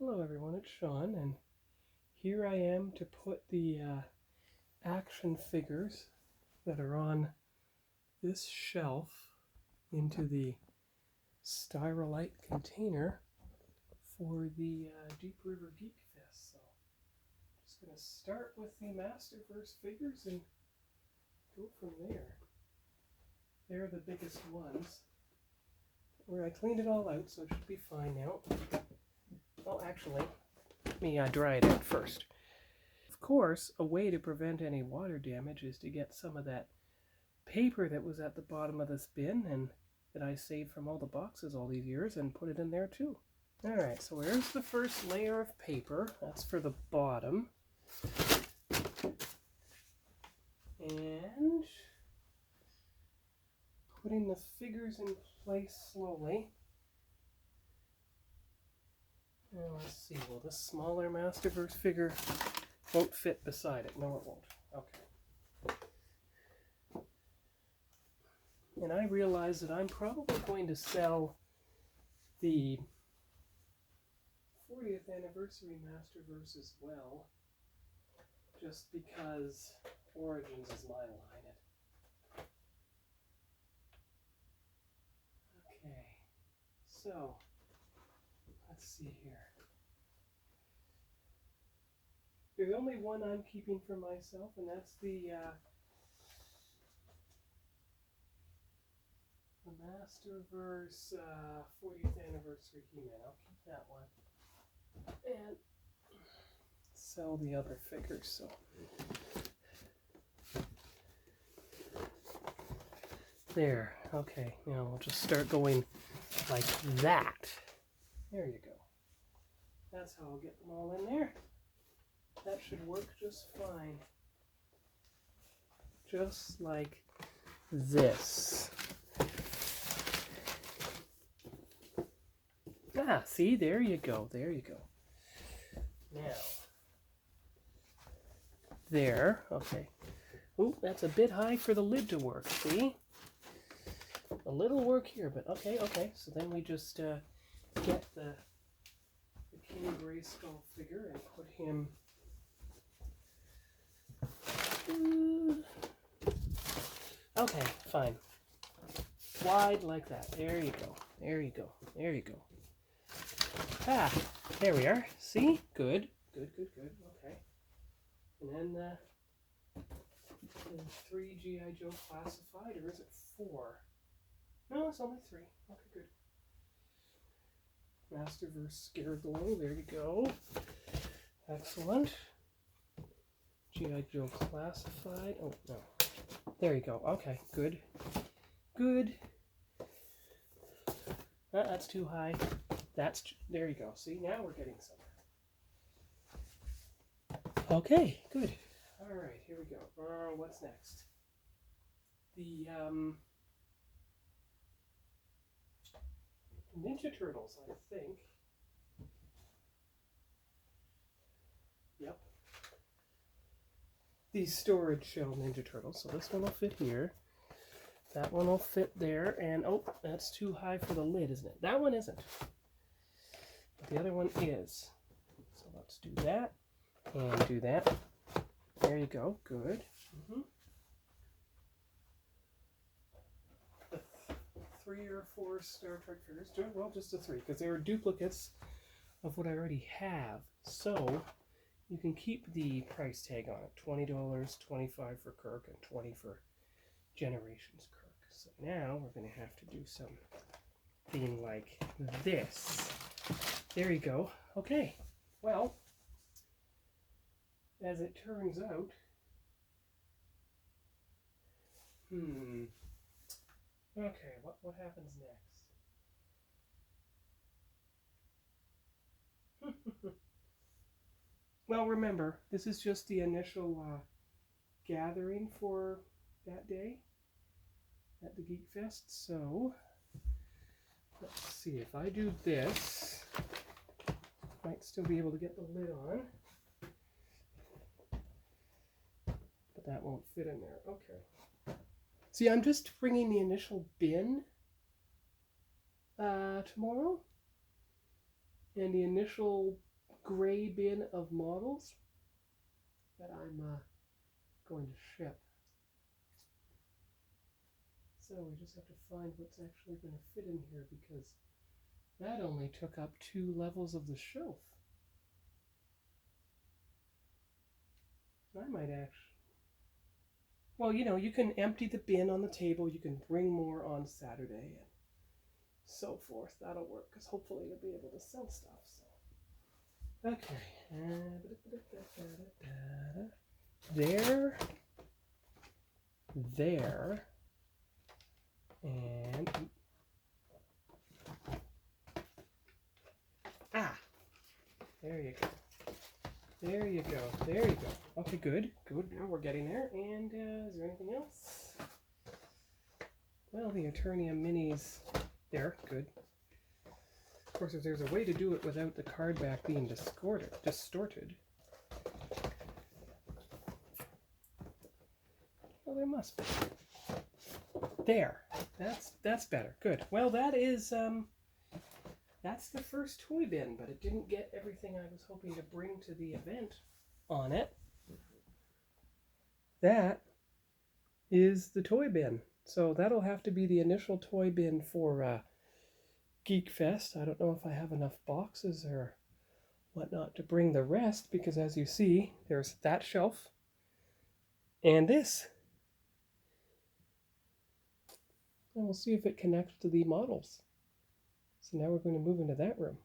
Hello everyone, it's Sean, and here I am to put the action figures that are on this shelf into the Styrolite container for the Deep River Geekfest. So I'm just going to start with the Masterverse figures and go from there. They're the biggest ones. Where I cleaned it all out, so it should be fine now. Well, actually, let me dry it out first. Of course, a way to prevent any water damage is to get some of that paper that was at the bottom of this bin and that I saved from all the boxes all these years and put it in there too. Alright, so here's the first layer of paper. That's for the bottom. And putting the figures in place slowly. And let's see, well, this smaller Masterverse figure won't fit beside it. No, it won't. Okay. And I realize that I'm probably going to sell the 40th anniversary Masterverse as well, just because Origins is my line. Okay, so let's see here. There's only one I'm keeping for myself, and that's the Masterverse 40th anniversary He-Man. I'll keep that one and sell the other figures. So there. Okay, now we'll just start going like that. There you go. That's how I'll get them all in there. That should work just fine. Just like this. Ah, see, there you go, there you go. Now, there, okay. Ooh, that's a bit high for the lid to work, see? A little work here, but okay. So then we just get the King Grayskull figure and put him okay, fine. Wide like that. There you go. There you go. There you go. Ah, there we are. See? Good. Okay. And then the 3 G.I. Joe classified, or is it 4? No, it's only 3. Okay, good. Masterverse Scareglow. There you go. Excellent. G.I. Joe classified. Oh, no. There you go. Okay, good. Good. That's too high. There you go. See, now we're getting somewhere. Okay, good. All right, here we go. What's next? The Ninja Turtles, I think. Yep. These storage shell Ninja Turtles. So this one will fit here. That one will fit there. And, oh, that's too high for the lid, isn't it? That one isn't. But the other one is. So let's do that. And do that. There you go. Good. The 3 or 4 Star Trek figures. Well, just the 3, because they were duplicates of what I already have. So you can keep the price tag on it. $20, $25 for Kirk, and $20 for Generations Kirk. So now we're going to have to do something like this. There you go. Okay. Well, as it turns out, okay, what happens next? Well, remember, this is just the initial gathering for that day at the Geekfest. So let's see, if I do this, I might still be able to get the lid on, but that won't fit in there. Okay. See, I'm just bringing the initial bin tomorrow, and the initial gray bin of models that I'm going to ship. So we just have to find what's actually going to fit in here, because that only took up 2 levels of the shelf. I might actually... Well, you know, you can empty the bin on the table, you can bring more on Saturday, and so forth. That'll work, because hopefully you'll be able to sell stuff. So. Okay. There. And... There you go. There you go. There you go. Okay, good. Good. Now we're getting there. And is there anything else? Well, the Eternia minis. There. Good. Of course, if there's a way to do it without the card back being distorted. Well, there must be. There. That's better. Good. Well, that is... That's the first toy bin, but it didn't get everything I was hoping to bring to the event on it. That is the toy bin. So that'll have to be the initial toy bin for Geekfest. I don't know if I have enough boxes or whatnot to bring the rest, because as you see, there's that shelf and this. And we'll see if it connects to the models. So now we're going to move into that room.